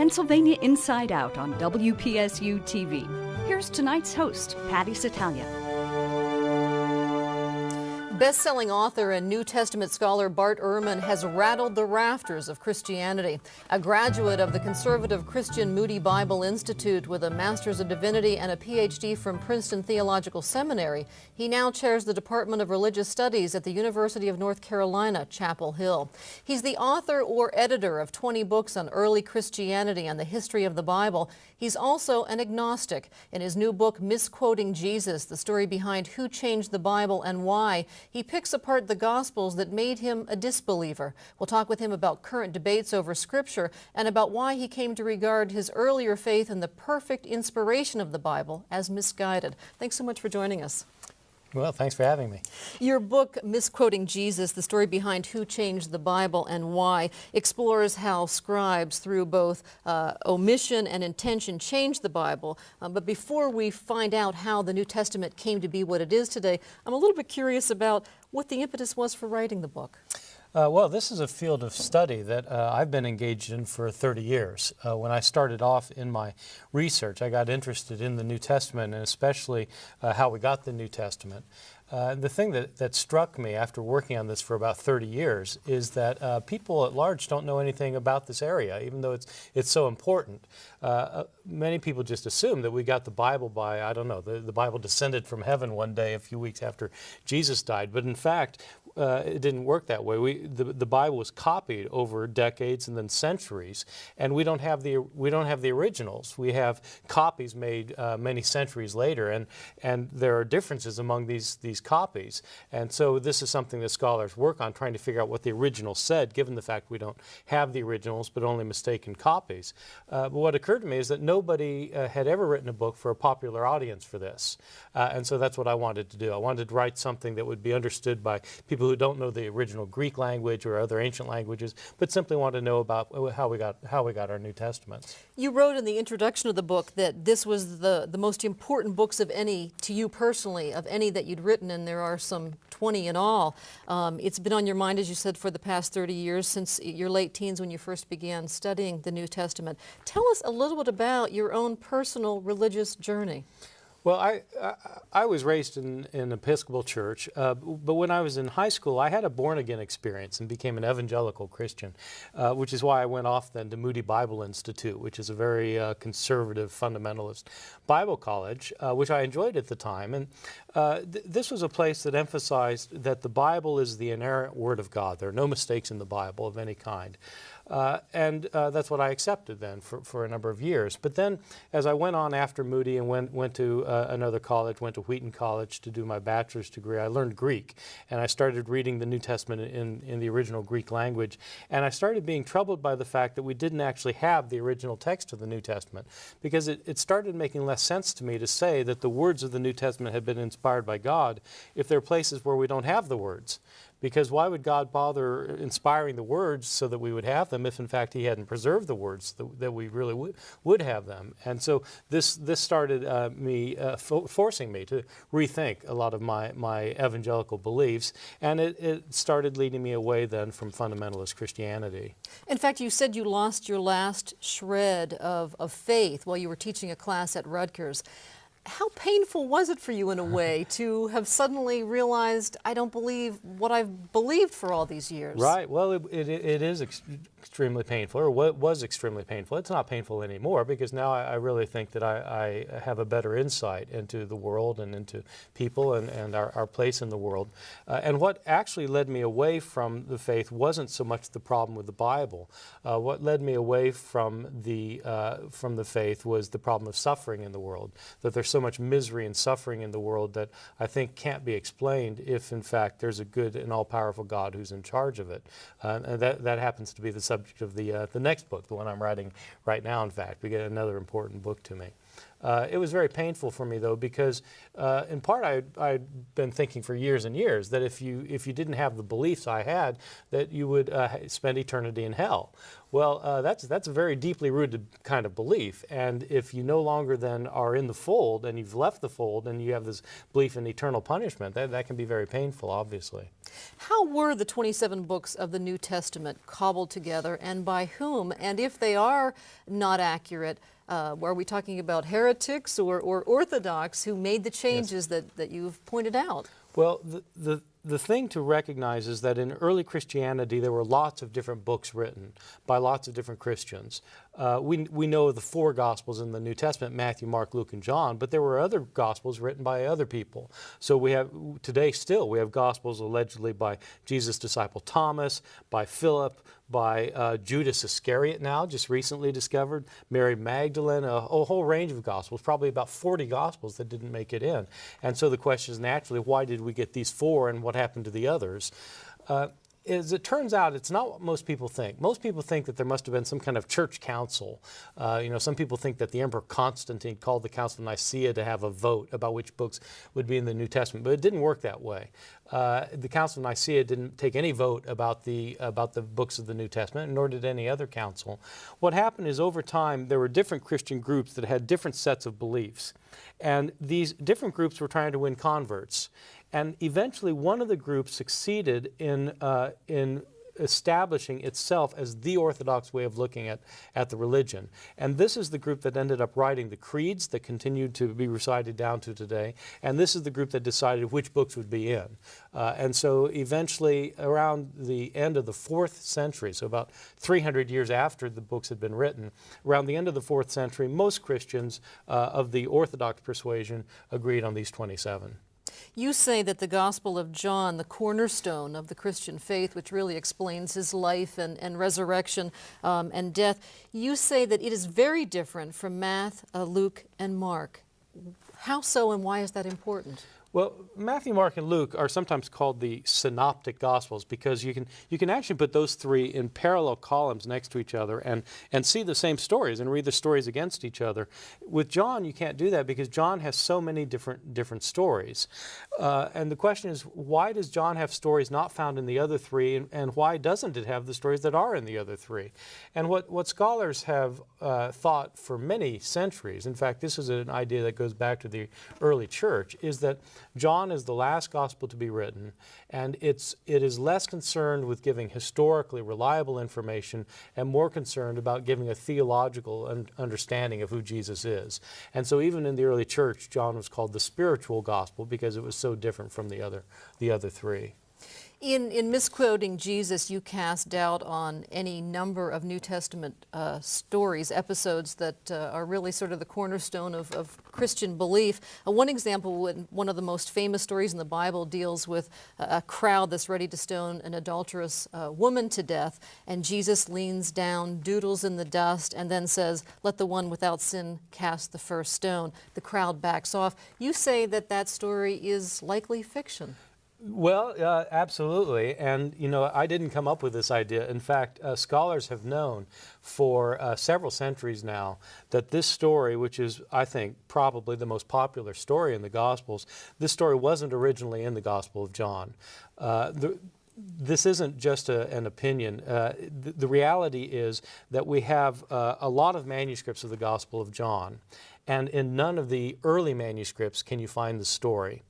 Pennsylvania Inside Out on WPSU TV. Here's tonight's host, Patty Satalia. Best-selling author and New Testament scholar Bart Ehrman has rattled the rafters of Christianity. A graduate of the conservative Christian Moody Bible Institute with a Master's of Divinity and a PhD from Princeton Theological Seminary, he now chairs the Department of Religious Studies at the University of North Carolina, Chapel Hill. He's the author or editor of 20 books on early Christianity and the history of the Bible. He's also an agnostic. In his new book, Misquoting Jesus, the story behind who changed the Bible and why, he picks apart the Gospels that made him a disbeliever. We'll talk with him about current debates over Scripture and about why he came to regard his earlier faith in the perfect inspiration of the Bible as misguided. Thanks so much for joining us. Well, thanks for having me. Your book, Misquoting Jesus, the story behind who changed the Bible and why, explores how scribes, through both omission and intention, changed the Bible. But before we find out how the New Testament came to be what it is today, I'm a little bit curious about what the impetus was for writing the book. Well, this is a field of study that I've been engaged in for 30 years. When I started off in my research, I got interested in the New Testament and especially how we got the New Testament. The thing that struck me after working on this for about 30 years is that people at large don't know anything about this area, even though it's so important. Many people just assume that we got the Bible by, I don't know, the Bible descended from heaven one day a few weeks after Jesus died. But in fact, it didn't work that way. The Bible was copied over decades and then centuries, and we don't have the originals. We have copies made many centuries later, and there are differences among these copies. And so this is something that scholars work on, trying to figure out what the original said, given the fact we don't have the originals but only mistaken copies. But what occurred to me is that nobody had ever written a book for a popular audience for this, and so that's what I wanted to do. I wanted to write something that would be understood by people who don't know the original Greek language or other ancient languages, but simply want to know about how we got our New Testaments. You wrote in the introduction of the book that this was the most important books of any, to you personally, of any that you'd written, and there are some 20 in all. It's been on your mind, as you said, for the past 30 years, since your late teens when you first began studying the New Testament. Tell us a little bit about your own personal religious journey. Well, I was raised in an Episcopal church, but when I was in high school, I had a born-again experience and became an evangelical Christian, which is why I went off then to Moody Bible Institute, which is a very conservative, fundamentalist Bible college, which I enjoyed at the time. And this was a place that emphasized that the Bible is the inerrant Word of God. There are no mistakes in the Bible of any kind. And that's what I accepted then for a number of years. But then as I went on after Moody and went to another college, went to Wheaton College to do my bachelor's degree, I learned Greek. And I started reading the New Testament in the original Greek language. And I started being troubled by the fact that we didn't actually have the original text of the New Testament, because it started making less sense to me to say that the words of the New Testament had been inspired by God if there are places where we don't have the words. Because why would God bother inspiring the words so that we would have them if in fact he hadn't preserved the words that we really would have them? And so this started forcing me to rethink a lot of my evangelical beliefs, and it started leading me away then from fundamentalist Christianity. In fact, you said you lost your last shred of faith while you were teaching a class at Rutgers. How painful was it for you in a way to have suddenly realized, I don't believe what I've believed for all these years? Right. Well, it is extremely painful, or was extremely painful. It's not painful anymore, because now I really think that I have a better insight into the world and into people and our place in the world. And what actually led me away from the faith wasn't so much the problem with the Bible. What led me away from the faith was the problem of suffering in the world, that there's so much misery and suffering in the world that I think can't be explained if, in fact, there's a good and all-powerful God who's in charge of it. And that happens to be the subject of the next book, the one I'm writing right now, in fact. We get another important book to me. It was very painful for me, though, because in part I'd been thinking for years and years that if you didn't have the beliefs I had, that you would spend eternity in hell. Well, that's a very deeply rooted kind of belief, and if you no longer then are in the fold and you've left the fold and you have this belief in eternal punishment, that can be very painful, obviously. How were the 27 books of the New Testament cobbled together, and by whom? And if they are not accurate, are we talking about heretics or orthodox who made the changes that you've pointed out? Well, the thing to recognize is that in early Christianity there were lots of different books written by lots of different Christians. We know of the 4 Gospels in the New Testament, Matthew, Mark, Luke, and John, but there were other Gospels written by other people. So we have, today still, we have Gospels allegedly by Jesus' disciple Thomas, by Philip, by Judas Iscariot now, just recently discovered, Mary Magdalene, a whole range of Gospels, probably about 40 Gospels that didn't make it in. And so the question is naturally, why did we get these 4 and what happened to the others? As it turns out, it's not what most people think. Most people think that there must have been some kind of church council. Some people think that the Emperor Constantine called the Council of Nicaea to have a vote about which books would be in the New Testament, but it didn't work that way. The Council of Nicaea didn't take any vote about the books of the New Testament, nor did any other council. What happened is over time there were different Christian groups that had different sets of beliefs, and these different groups were trying to win converts. And eventually one of the groups succeeded in establishing itself as the orthodox way of looking at the religion. And this is the group that ended up writing the creeds that continued to be recited down to today. And this is the group that decided which books would be in. And so eventually around the end of the 4th century, so about 300 years after the books had been written, around the end of the 4th century, most Christians of the Orthodox persuasion agreed on these 27. You say that the Gospel of John, the cornerstone of the Christian faith, which really explains his life and resurrection and death, you say that it is very different from Matthew, Luke, and Mark. How so, and why is that important? Well, Matthew, Mark, and Luke are sometimes called the Synoptic Gospels because you can actually put those 3 in parallel columns next to each other and see the same stories and read the stories against each other. With John, you can't do that because John has so many different stories. And the question is, why does John have stories not found in the other 3, and why doesn't it have the stories that are in the other 3? And what scholars have thought for many centuries, in fact, this is an idea that goes back to the early church, is that John is the last gospel to be written, and it is less concerned with giving historically reliable information and more concerned about giving a theological understanding of who Jesus is. And so even in the early church, John was called the spiritual gospel because it was so different from the other 3. In misquoting Jesus, you cast doubt on any number of New Testament stories, episodes that are really sort of the cornerstone of Christian belief. One example, one of the most famous stories in the Bible, deals with a crowd that's ready to stone an adulterous woman to death, and Jesus leans down, doodles in the dust, and then says, "Let the one without sin cast the first stone." The crowd backs off. You say that that story is likely fiction. Well, absolutely. And, I didn't come up with this idea. In fact, scholars have known for several centuries now that this story, which is, I think, probably the most popular story in the Gospels, this story wasn't originally in the Gospel of John. This isn't just an opinion. The reality is that we have a lot of manuscripts of the Gospel of John, and in none of the early manuscripts can you find the story.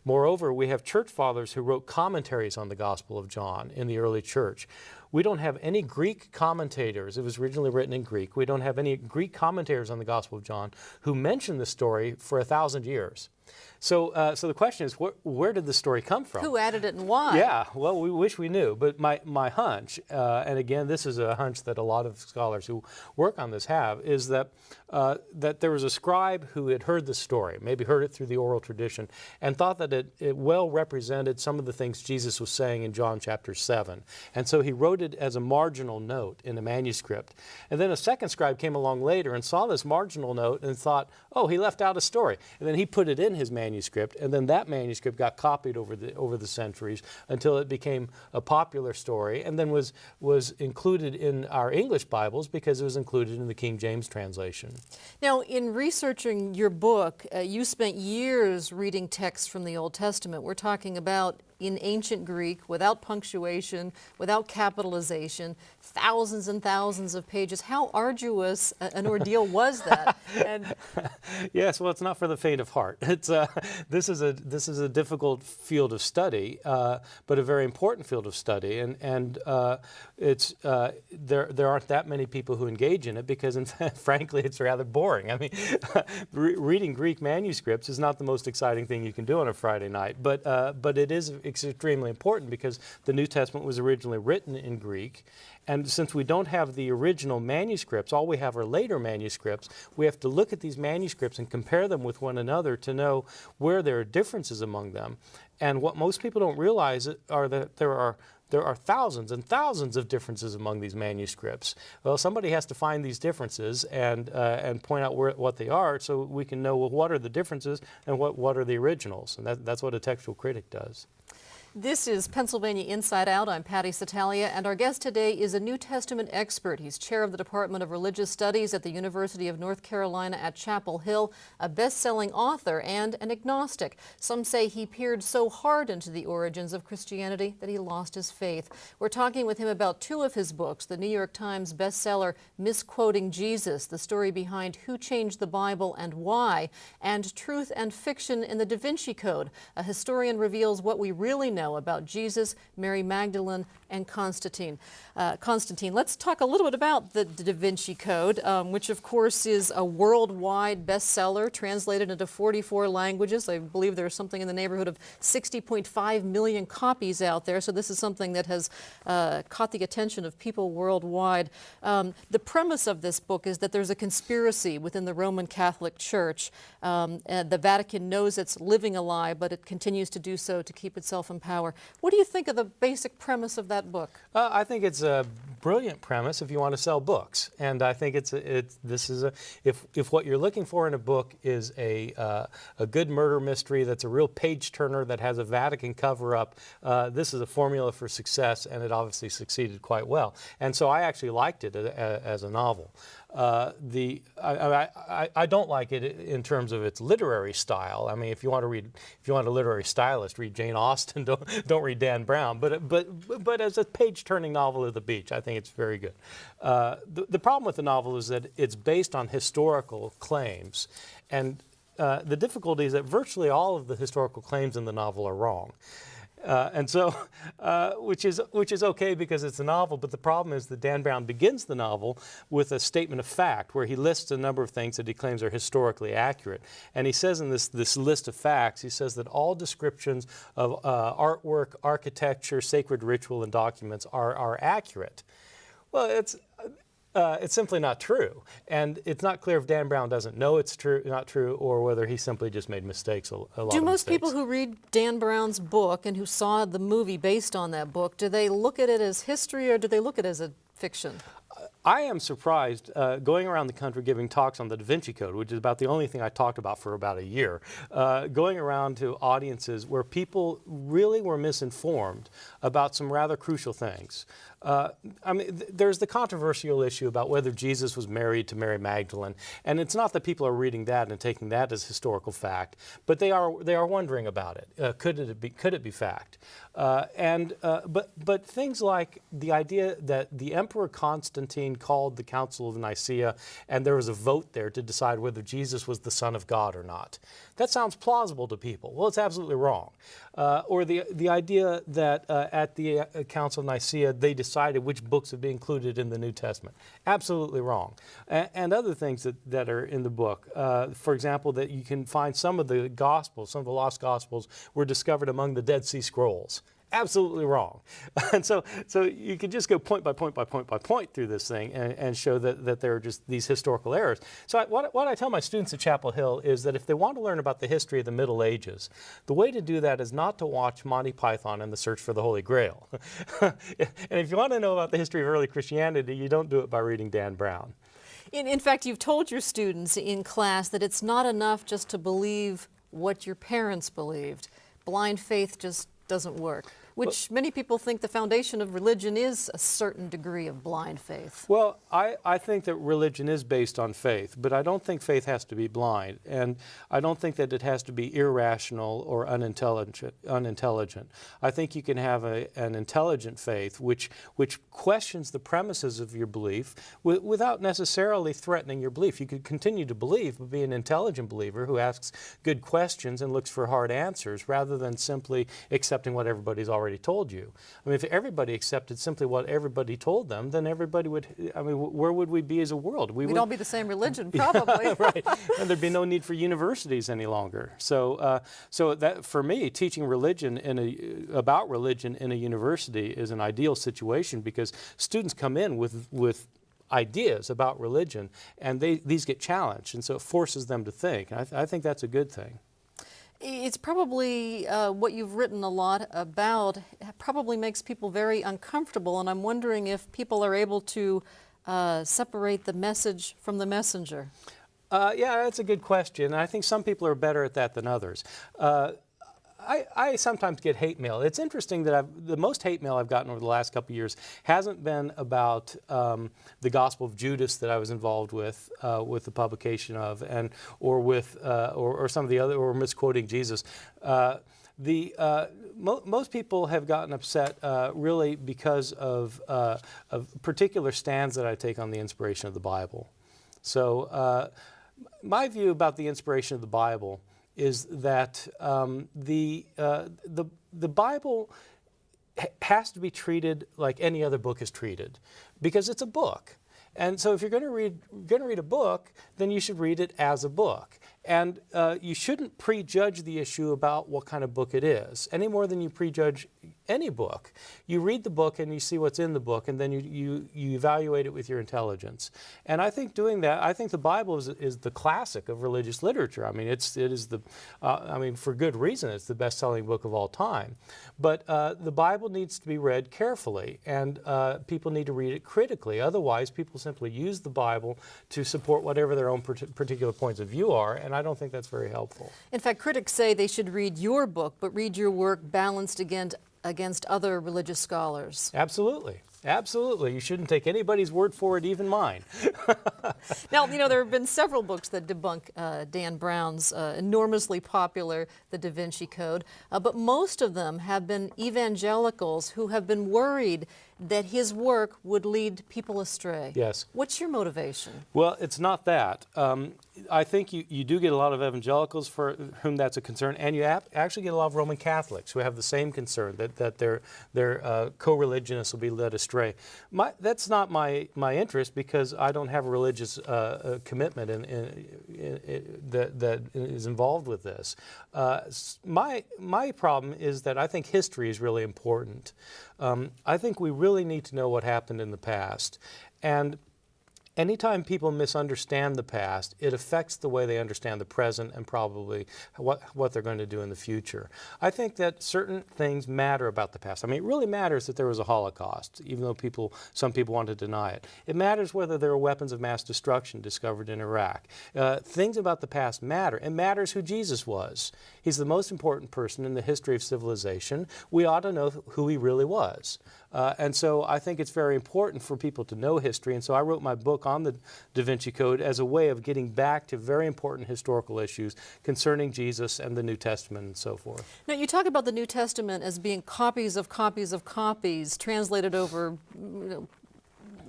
Moreover, we have church fathers who wrote commentaries on the Gospel of John in the early church. We don't have any Greek commentators. It was originally written in Greek. We don't have any Greek commentators on the Gospel of John who mention the story for 1,000 years. So the question is, where did the story come from? Who added it and why? Yeah, well, we wish we knew. But my hunch, and again, this is a hunch that a lot of scholars who work on this have, is that there was a scribe who had heard the story, maybe heard it through the oral tradition, and thought that it well represented some of the things Jesus was saying in John chapter 7. And so he wrote it as a marginal note in a manuscript. And then a second scribe came along later and saw this marginal note and thought, oh, he left out a story. And then he put it in his manuscript, and then that manuscript got copied over the centuries until it became a popular story, and then was included in our English Bibles because it was included in the King James translation. Now, in researching your book, you spent years reading texts from the Old Testament. We're talking about in ancient Greek, without punctuation, without capitalization, thousands and thousands of pages. How arduous an ordeal was that? And yes, well, it's not for the faint of heart. It's this is a difficult field of study, but a very important field of study, and there aren't that many people who engage in it because, in fact, frankly, it's rather boring. I mean, reading Greek manuscripts is not the most exciting thing you can do on a Friday night, but it is extremely important because the New Testament was originally written in Greek. And since we don't have the original manuscripts, all we have are later manuscripts, we have to look at these manuscripts and compare them with one another to know where there are differences among them. And what most people don't realize are that there are thousands and thousands of differences among these manuscripts. Well, somebody has to find these differences and point out what they are so we can know, well, what are the differences and what are the originals. And that's what a textual critic does. This is Pennsylvania Inside Out. I'm Patty Satalia, and our guest today is a New Testament expert. He's chair of the Department of Religious Studies at the University of North Carolina at Chapel Hill, a best-selling author and an agnostic. Some say he peered so hard into the origins of Christianity that he lost his faith. We're talking with him about two of his books, the New York Times bestseller Misquoting Jesus, the story behind who changed the Bible and why, and Truth and Fiction in the Da Vinci Code. A historian reveals what we really know about Jesus, Mary Magdalene, and Constantine. Let's talk a little bit about the Da Vinci Code, which of course is a worldwide bestseller, translated into 44 languages. I believe there's something in the neighborhood of 60.5 million copies out there, so this is something that has caught the attention of people worldwide. The premise of this book is that there's a conspiracy within the Roman Catholic Church. The Vatican knows it's living a lie, but it continues to do so to keep itself in power. What do you think of the basic premise of that book? I think it's a brilliant premise if you want to sell books, and I think if what you're looking for in a book is a good murder mystery that's a real page turner that has a Vatican cover-up, this is a formula for success, and it obviously succeeded quite well. And so I actually liked it as a novel. I don't like it in terms of its literary style. I mean, if you want a literary stylist, read Jane Austen. Don't read Dan Brown. But as a page-turning novel at the beach, I think it's very good. The problem with the novel is that it's based on historical claims, and the difficulty is that virtually all of the historical claims in the novel are wrong. And so, which is okay because it's a novel, but the problem is that Dan Brown begins the novel with a statement of fact where he lists a number of things that he claims are historically accurate. And he says in this list of facts, he says that all descriptions of artwork, architecture, sacred ritual, and documents are accurate. Well, it's simply not true. And it's not clear if Dan Brown doesn't know it's not true, or whether he simply just made mistakes, a lot of mistakes. Do most people who read Dan Brown's book and who saw the movie based on that book, do they look at it as history or do they look at it as a fiction? I am surprised going around the country giving talks on the Da Vinci Code, which is about the only thing I talked about for about a year, going around to audiences where people really were misinformed about some rather crucial things. I mean, there's the controversial issue about whether Jesus was married to Mary Magdalene, and it's not that people are reading that and taking that as historical fact, but they are wondering about it. Could it be fact? But things like the idea that the Emperor Constantine called the Council of Nicaea, and there was a vote there to decide whether Jesus was the Son of God or not. That sounds plausible to people. Well, it's absolutely wrong. Or the idea that at the Council of Nicaea they decided which books would be included in the New Testament. Absolutely wrong. And other things that are in the book. For example, that you can find some of the Gospels, some of the lost Gospels were discovered among the Dead Sea Scrolls. Absolutely wrong. And so you could just go point by point by point by point through this thing and show that there are just these historical errors. So what I tell my students at Chapel Hill is that if they want to learn about the history of the Middle Ages, the way to do that is not to watch Monty Python and the Search for the Holy Grail. And if you want to know about the history of early Christianity, you don't do it by reading Dan Brown. In fact, you've told your students in class that it's not enough just to believe what your parents believed. Blind faith just doesn't work. which many people think the foundation of religion is a certain degree of blind faith. Well, I think that religion is based on faith, but I don't think faith has to be blind, and I don't think that it has to be irrational or unintelligent. I think you can have an intelligent faith which questions the premises of your belief without necessarily threatening your belief. You could continue to believe, but be an intelligent believer who asks good questions and looks for hard answers rather than simply accepting what everybody's already told you. I mean, if everybody accepted simply what everybody told them, then everybody would, I mean, where would we be as a world? We'd all be the same religion, probably. Right, and there'd be no need for universities any longer. So, so that for me, teaching religion about religion in a university is an ideal situation because students come in with ideas about religion, and these get challenged, and so it forces them to think. I think that's a good thing. It's probably what you've written a lot about probably makes people very uncomfortable, and I'm wondering if people are able to separate the message from the messenger. Yeah, that's a good question. I think some people are better at that than others. I sometimes get hate mail. It's interesting that the most hate mail I've gotten over the last couple of years hasn't been about the Gospel of Judas that I was involved with the publication of, or some of the other, or misquoting Jesus. Most people have gotten upset really because of particular stands that I take on the inspiration of the Bible. So my view about the inspiration of the Bible is that the Bible has to be treated like any other book is treated, because it's a book. And so if you're going to read a book, then you should read it as a book. And you shouldn't prejudge the issue about what kind of book it is, any more than you prejudge any book. You read the book and you see what's in the book, and then you evaluate it with your intelligence. And I think doing that, I think the Bible is the classic of religious literature. I mean, it is the, I mean, for good reason, it's the best-selling book of all time. But the Bible needs to be read carefully, and people need to read it critically. Otherwise, people simply use the Bible to support whatever their own particular points of view are, and I don't think that's very helpful. In fact, critics say they should read your book, but read your work balanced against other religious scholars. Absolutely. Absolutely. You shouldn't take anybody's word for it, even mine. Now, you know, there have been several books that debunk Dan Brown's enormously popular The Da Vinci Code, but most of them have been evangelicals who have been worried that his work would lead people astray. Yes. What's your motivation? Well, it's not that. I think you do get a lot of evangelicals for whom that's a concern, and you actually get a lot of Roman Catholics who have the same concern, that their co-religionists will be led astray. That's not my interest, because I don't have a religious commitment that is involved with this. My problem is that I think history is really important. I think we really need to know what happened in the past. And anytime people misunderstand the past, it affects the way they understand the present and probably what they're going to do in the future. I think that certain things matter about the past. I mean, it really matters that there was a Holocaust, even though some people want to deny it. It matters whether there were weapons of mass destruction discovered in Iraq. Things about the past matter. It matters who Jesus was. He's the most important person in the history of civilization. We ought to know who he really was. And so I think it's very important for people to know history, and so I wrote my book on the Da Vinci Code as a way of getting back to very important historical issues concerning Jesus and the New Testament and so forth. Now, you talk about the New Testament as being copies of copies of copies translated over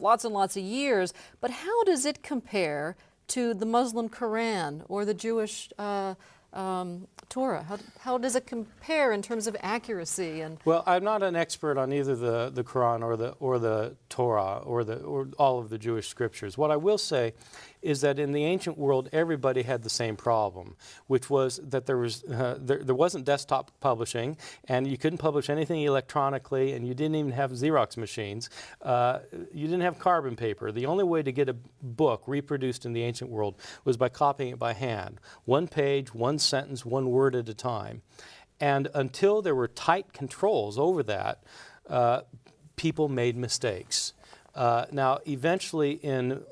lots and lots of years, but how does it compare to the Muslim Quran or the Jewish Torah? How does it compare in terms of accuracy? And well, I'm not an expert on either the Quran or the Torah or all of the Jewish scriptures. What I will say is that in the ancient world, everybody had the same problem, which was that there wasn't desktop publishing, and you couldn't publish anything electronically, and you didn't even have Xerox machines. You didn't have carbon paper. The only way to get a book reproduced in the ancient world was by copying it by hand, one page, one sentence, one word at a time. And until there were tight controls over that, people made mistakes. Now, eventually in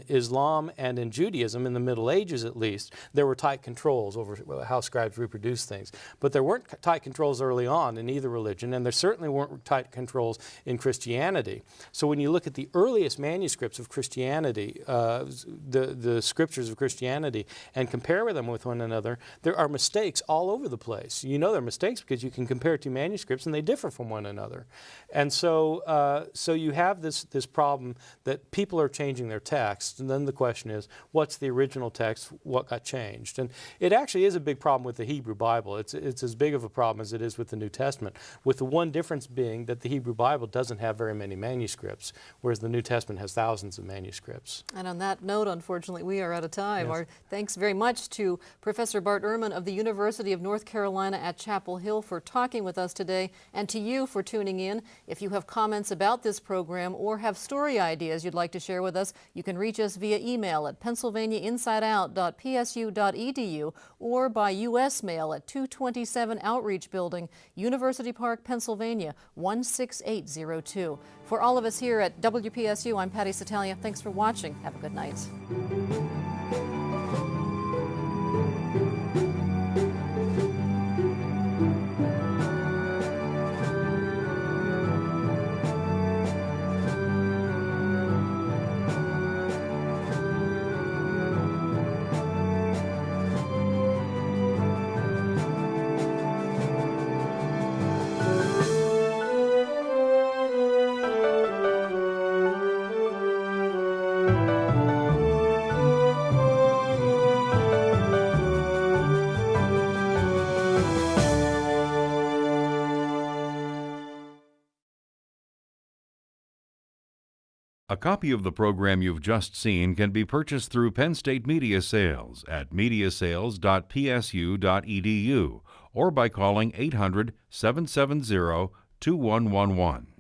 Islam and in Judaism, in the Middle Ages at least, there were tight controls over how scribes reproduced things. But there weren't tight controls early on in either religion, and there certainly weren't tight controls in Christianity. So when you look at the earliest manuscripts of Christianity, the scriptures of Christianity, and compare them with one another, there are mistakes all over the place. You know there are mistakes because you can compare two manuscripts and they differ from one another. And so, so you have this problem that people are changing their text, and then the question is, what's the original text? What got changed? And it actually is a big problem with the Hebrew Bible. It's as big of a problem as it is with the New Testament, with the one difference being that the Hebrew Bible doesn't have very many manuscripts, whereas the New Testament has thousands of manuscripts. And on that note, unfortunately, we are out of time. Yes. Our thanks very much to Professor Bart Ehrman of the University of North Carolina at Chapel Hill for talking with us today, and to you for tuning in. If you have comments about this program or have story ideas you'd like to share with us, you can reach us via email at pennsylvaniainsideout.psu.edu or by U.S. mail at 227 Outreach Building, University Park, Pennsylvania, 16802. For all of us here at WPSU, I'm Patty Satalia. Thanks for watching. Have a good night. A copy of the program you've just seen can be purchased through Penn State Media Sales at mediasales.psu.edu or by calling 800-770-2111.